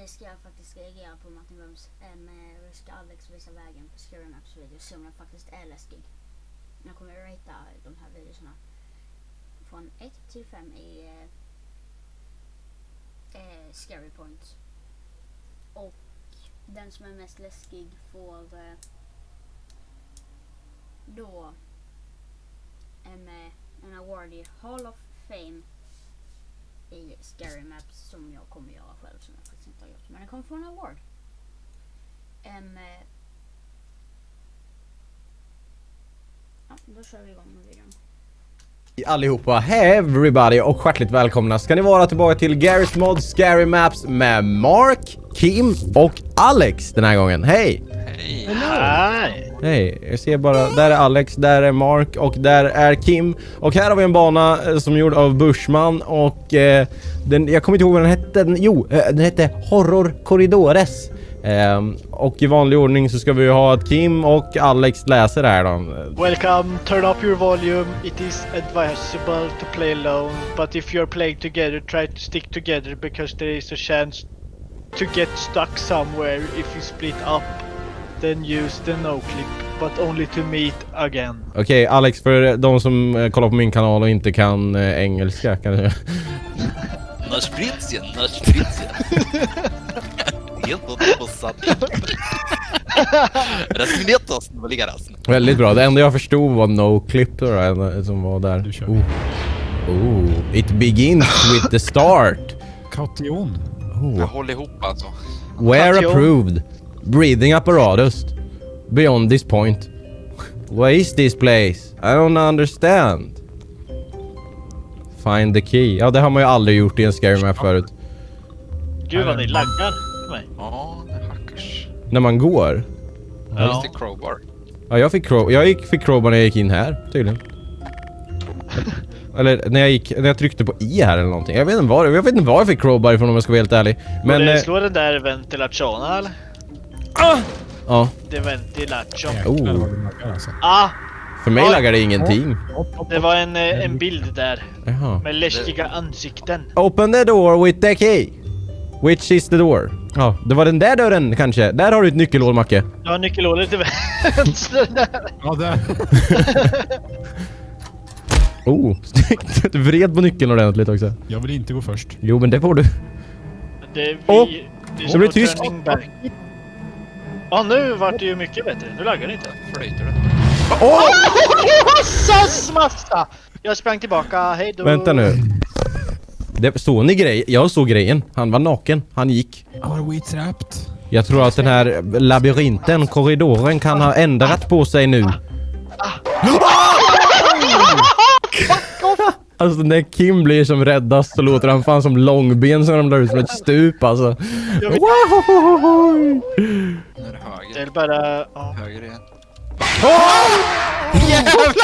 vi ska faktiskt reagera på Martin Wums ska Alex visa vägen på scarymaps video som den faktiskt är läskig. Jag kommer att ratea de här videorna från 1 till 5 i scary points. Och den som är mest läskig får då en award i Hall of Fame i scarymaps som jag kommer göra själv, som jag faktiskt inte har gjort, men den kommer få en award. Ja, då kör vi igång med videon. Allihopa, hey everybody och hjärtligt välkomna ska ni vara tillbaka till Garry's Mod Scary Maps med Mark, Kim och Alex den här gången. Hej! Hej! Hej, jag ser bara, där är Alex, där är Mark och där är Kim. Och här har vi en bana som är gjord av Bushman och jag kommer inte ihåg vad den hette. Den hette Horror Corridores. Och i vanlig ordning så ska vi ha att Kim och Alex läser här då. Welcome, turn up your volume. It is advisable to play alone, but if you're playing together, try to stick together because there is a chance to get stuck somewhere if you split up. Then use the no clip, but only to meet again. Okej, Alex, för de som kollar på min kanal och inte kan engelska, kan du... Naschpritzien. Helt på satt. Rasminetos, vad ligger rasen? Väldigt bra. Det enda jag förstod var no clip då, som var där. It begins with the start. Kation. Jag håller ihop alltså. Where approved. Breathing apparatus. Beyond this point. Where is this place? I don't understand. Find the key. Ja, det har man ju aldrig gjort i en scary map förut. Gud vad ni laggar för mig. Ja, det är hackers. När man går. Ja. Det är crowbar. Ja, jag fick crowbar när jag gick in här, tydligen. Eller när jag tryckte på i här eller någonting. Jag vet inte var jag fick crowbar ifrån, om jag ska vara helt ärlig. Men du slår den där ventilationen eller? Ja. Det är ventilation. För mig laggar det ingenting. Det var en bild där. Jaha. Med läskiga ansikten. Open the door with the key. Which is the door? Ja, det var den där dörren kanske. Där har du ett nyckelhål, Macke. Du har nyckelhålet till vänster där. Ja, där. Snyggt. Du vred på nyckeln ordentligt också. Jag vill inte gå först. Jo, men det får du. Det blir tyst. Ja, nu vart det ju mycket bättre. Nu laggar det inte. Flöjter det. Massa! Jag sprang tillbaka, hej då. Vänta nu. Såg ni grej? Jag såg grejen. Han var naken. Han gick. Are we trapped? Jag tror att den här labyrinten, korridoren, kan ha ändrat på sig nu. Alltså när Kim blir som räddast så låter han fan som långben som de drar ut som ett stup alltså. Nu är det höger. Det är bara... Höger igen. Jävlar!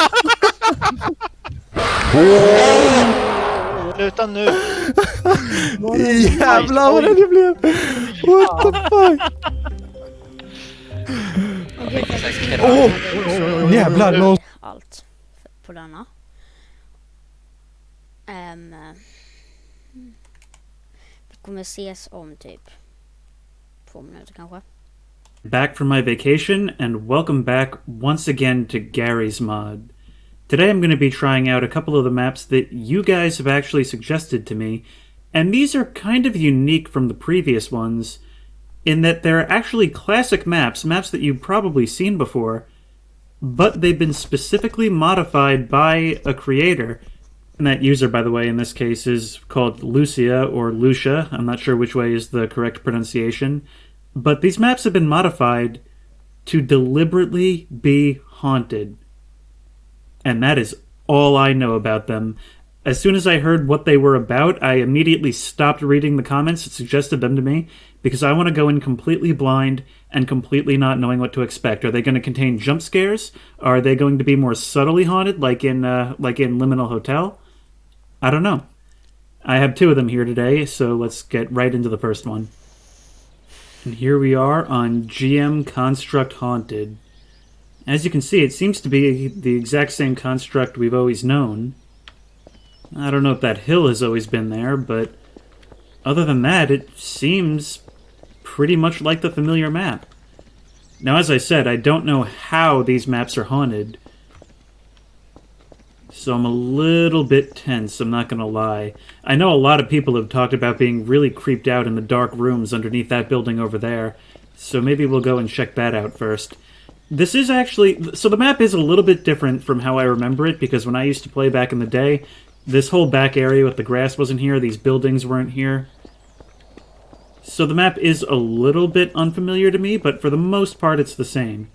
Sluta nu. Jävlar vad det blev. What the fuck? Jävlar någon. Allt på denna. Vi kommer ses om typ 2 minuter kanske. Back from my vacation and welcome back once again to Garry's Mod. Today I'm going to be trying out a couple of the maps that you guys have actually suggested to me, and these are kind of unique from the previous ones in that they're actually classic maps that you've probably seen before, but they've been specifically modified by a creator. And that user, by the way, in this case is called Lucia or Lucia. I'm not sure which way is the correct pronunciation. But these maps have been modified to deliberately be haunted. And that is all I know about them. As soon as I heard what they were about, I immediately stopped reading the comments that suggested them to me because I want to go in completely blind and completely not knowing what to expect. Are they going to contain jump scares? Are they going to be more subtly haunted like in Liminal Hotel? I don't know. I have 2 of them here today, so let's get right into the first one. And here we are on GM Construct Haunted. As you can see, it seems to be the exact same construct we've always known. I don't know if that hill has always been there, but other than that, it seems pretty much like the familiar map. Now, as I said, I don't know how these maps are haunted, so I'm a little bit tense, I'm not gonna lie. I know a lot of people have talked about being really creeped out in the dark rooms underneath that building over there, so maybe we'll go and check that out first. This is actually... So the map is a little bit different from how I remember it, because when I used to play back in the day, this whole back area with the grass wasn't here, these buildings weren't here. So the map is a little bit unfamiliar to me, but for the most part it's the same.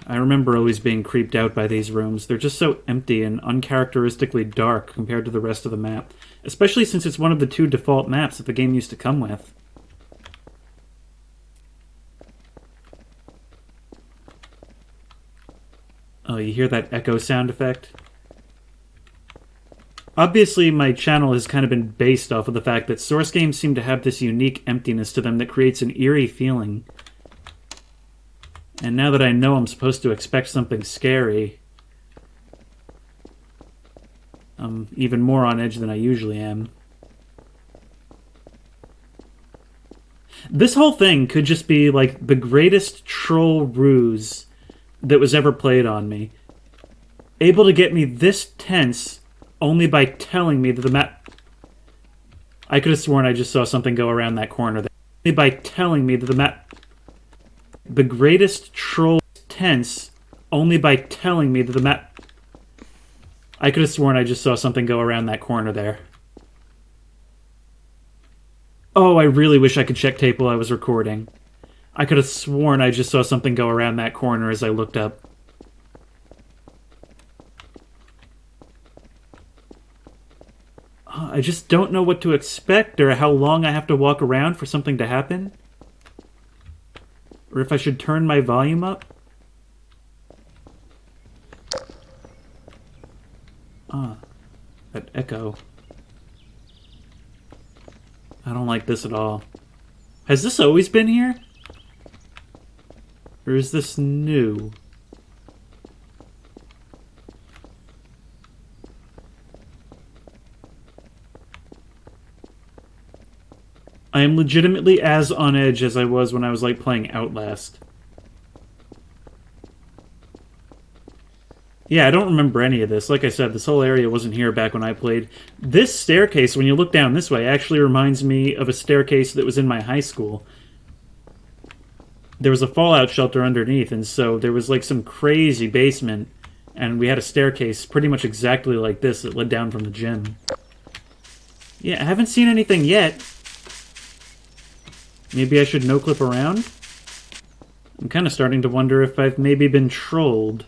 I remember always being creeped out by these rooms. They're just so empty and uncharacteristically dark compared to the rest of the map, especially since it's one of the 2 default maps that the game used to come with. Oh, you hear that echo sound effect? Obviously, my channel has kind of been based off of the fact that source games seem to have this unique emptiness to them that creates an eerie feeling. And now that I know I'm supposed to expect something scary, I'm even more on edge than I usually am. This whole thing could just be like the greatest troll ruse that was ever played on me. Able to get me this tense only by telling me that the map... I could have sworn I just saw something go around that corner there. Only by telling me that the map... The greatest troll tense only by telling me that the map... I could have sworn I just saw something go around that corner there. Oh, I really wish I could check tape while I was recording. I could have sworn I just saw something go around that corner as I looked up. I just don't know what to expect or how long I have to walk around for something to happen. Or if I should turn my volume up. Ah, that echo. I don't like this at all. Has this always been here? Or is this new? I am legitimately as on edge as I was when I was like playing Outlast. Yeah, I don't remember any of this. Like I said, this whole area wasn't here back when I played. This staircase, when you look down this way, actually reminds me of a staircase that was in my high school. There was a fallout shelter underneath, and so there was like some crazy basement, and we had a staircase pretty much exactly like this that led down from the gym. Yeah, I haven't seen anything yet. Maybe I should no-clip around? I'm kind of starting to wonder if I've maybe been trolled.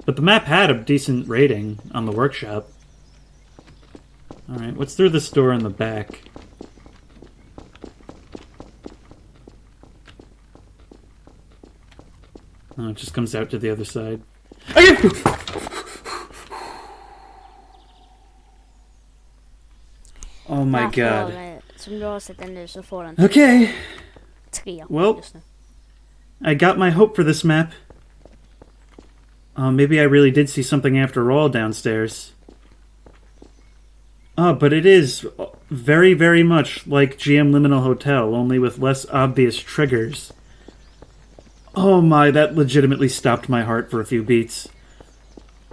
But the map had a decent rating on the workshop. Alright, what's through this door in the back? Oh, it just comes out to the other side. Oh my god. Som du har sett den nu så får den Okay. 3 Well, just nu. I got my hope for this map. Maybe I really did see something after all downstairs. Oh, but it is very, very much like GM Liminal Hotel, only with less obvious triggers. Oh my, that legitimately stopped my heart for a few beats.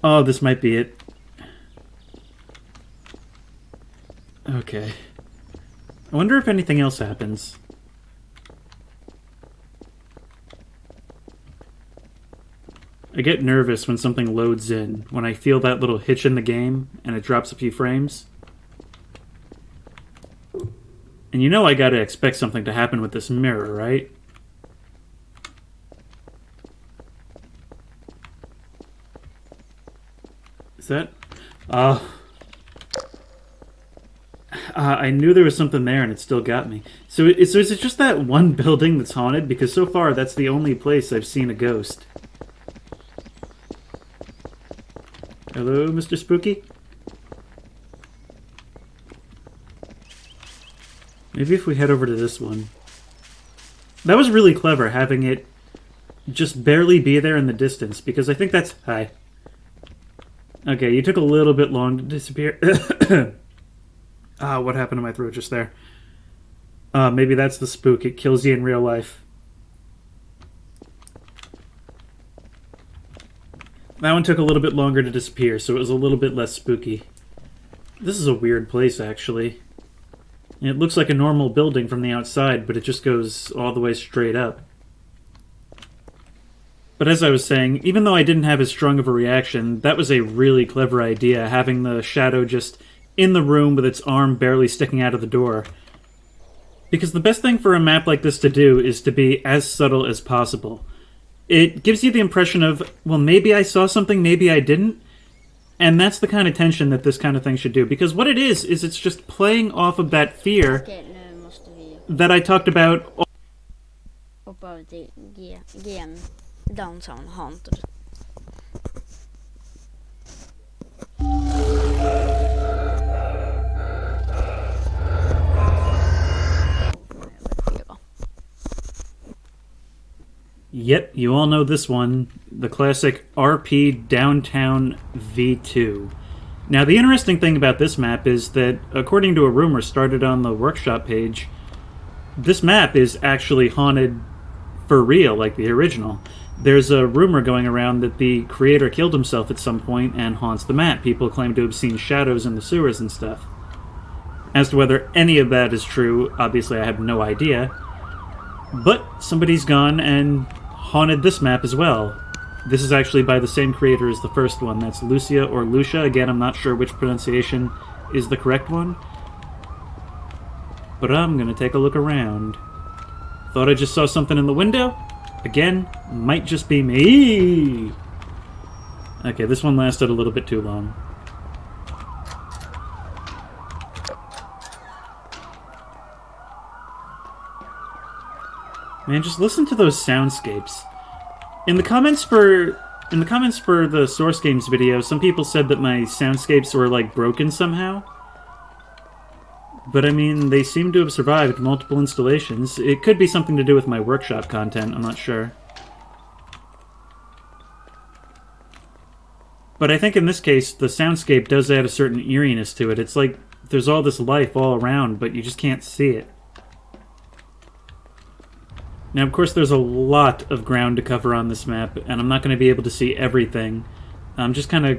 Oh, this might be it. Okay. I wonder if anything else happens. I get nervous when something loads in, when I feel that little hitch in the game, and it drops a few frames. And you know I gotta expect something to happen with this mirror, right? Is that... I knew there was something there and it still got me. So is it just that one building that's haunted? Because so far that's the only place I've seen a ghost. Hello, Mr. Spooky? Maybe if we head over to this one. That was really clever, having it just barely be there in the distance, because I think that's... Hi. Okay, you took a little bit long to disappear. Ah, what happened to my throat just there? Maybe that's the spook. It kills you in real life. That one took a little bit longer to disappear, so it was a little bit less spooky. This is a weird place, actually. It looks like a normal building from the outside, but it just goes all the way straight up. But as I was saying, even though I didn't have as strong of a reaction, that was a really clever idea, having the shadow just in the room with its arm barely sticking out of the door. Because the best thing for a map like this to do is to be as subtle as possible. It gives you the impression of, well, maybe I saw something, maybe I didn't. And that's the kind of tension that this kind of thing should do. Because what it is it's just playing off of that fear that I talked about. Hoppa över till GM Downtown Haunted. Yep, you all know this one, the classic RP Downtown V2. Now, the interesting thing about this map is that, according to a rumor started on the workshop page, this map is actually haunted for real, like the original. There's a rumor going around that the creator killed himself at some point and haunts the map. People claim to have seen shadows in the sewers and stuff. As to whether any of that is true, obviously I have no idea. But somebody's gone and haunted this map as well. This is actually by the same creator as the first one. That's Lucia or Lucia. Again, I'm not sure which pronunciation is the correct one. But I'm gonna take a look around. Thought I just saw something in the window? Again, might just be me. Okay, this one lasted a little bit too long. Man, just listen to those soundscapes. In the comments for the Source Games video, some people said that my soundscapes were like broken somehow. But I mean, they seem to have survived multiple installations. It could be something to do with my workshop content, I'm not sure. But I think in this case, the soundscape does add a certain eeriness to it. It's like there's all this life all around, but you just can't see it. Now, of course, there's a lot of ground to cover on this map, and I'm not going to be able to see everything. I'm just kind of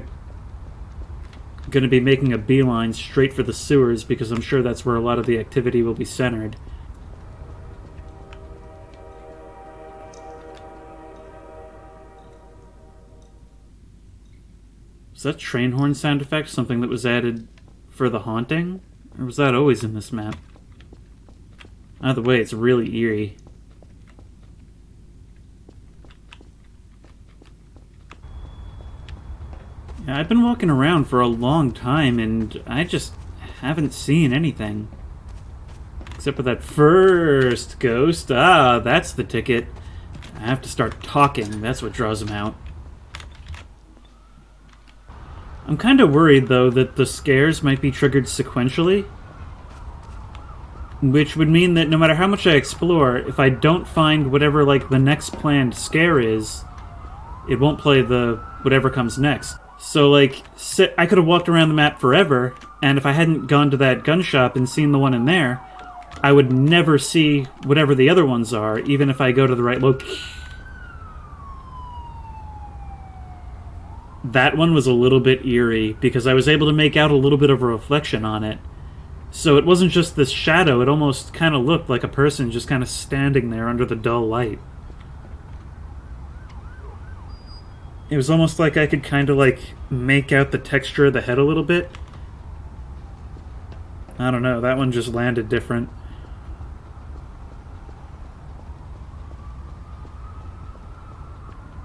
going to be making a beeline straight for the sewers, because I'm sure that's where a lot of the activity will be centered. Was that train horn sound effect something that was added for the haunting? Or was that always in this map? Either way, it's really eerie. Yeah, I've been walking around for a long time, and I just haven't seen anything. Except for that first ghost. Ah, that's the ticket. I have to start talking. That's what draws him out. I'm kind of worried, though, that the scares might be triggered sequentially. Which would mean that no matter how much I explore, if I don't find whatever, like, the next planned scare is, it won't play the whatever comes next. So, like, I could have walked around the map forever, and if I hadn't gone to that gun shop and seen the one in there, I would never see whatever the other ones are, even if I go to the right location. That one was a little bit eerie, because I was able to make out a little bit of a reflection on it. So it wasn't just this shadow, it almost kind of looked like a person just kind of standing there under the dull light. It was almost like I could kind of, like, make out the texture of the head a little bit. I don't know, that one just landed different.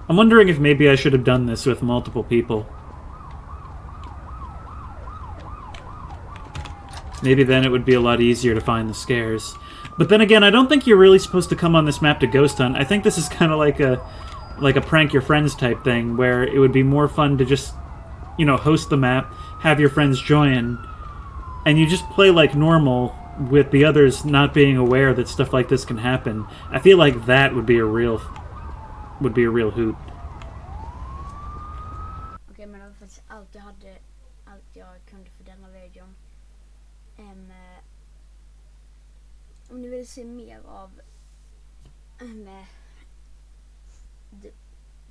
I'm wondering if maybe I should have done this with multiple people. Maybe then it would be a lot easier to find the scares. But then again, I don't think you're really supposed to come on this map to ghost hunt. I think this is kind of like a prank your friends type thing, where it would be more fun to just, you know, host the map, have your friends join, and you just play like normal with the others not being aware that stuff like this can happen. I feel like that would be a real hoot. Okej, men det var faktiskt allt jag kunde för denna videon. om ni vill se mer av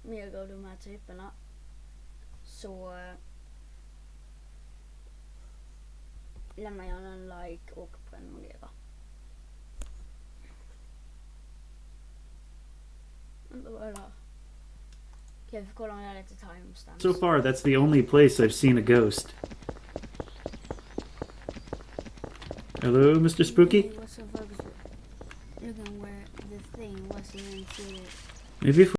mer av de här typerna så lämnar jag en like och prenumerera. Vad var det här? Okej, vi får kolla om jag har lite timestamps. So far, that's the only place I've seen a ghost. Hello, Mr. Spooky? Looking where the thing was into. Maybe if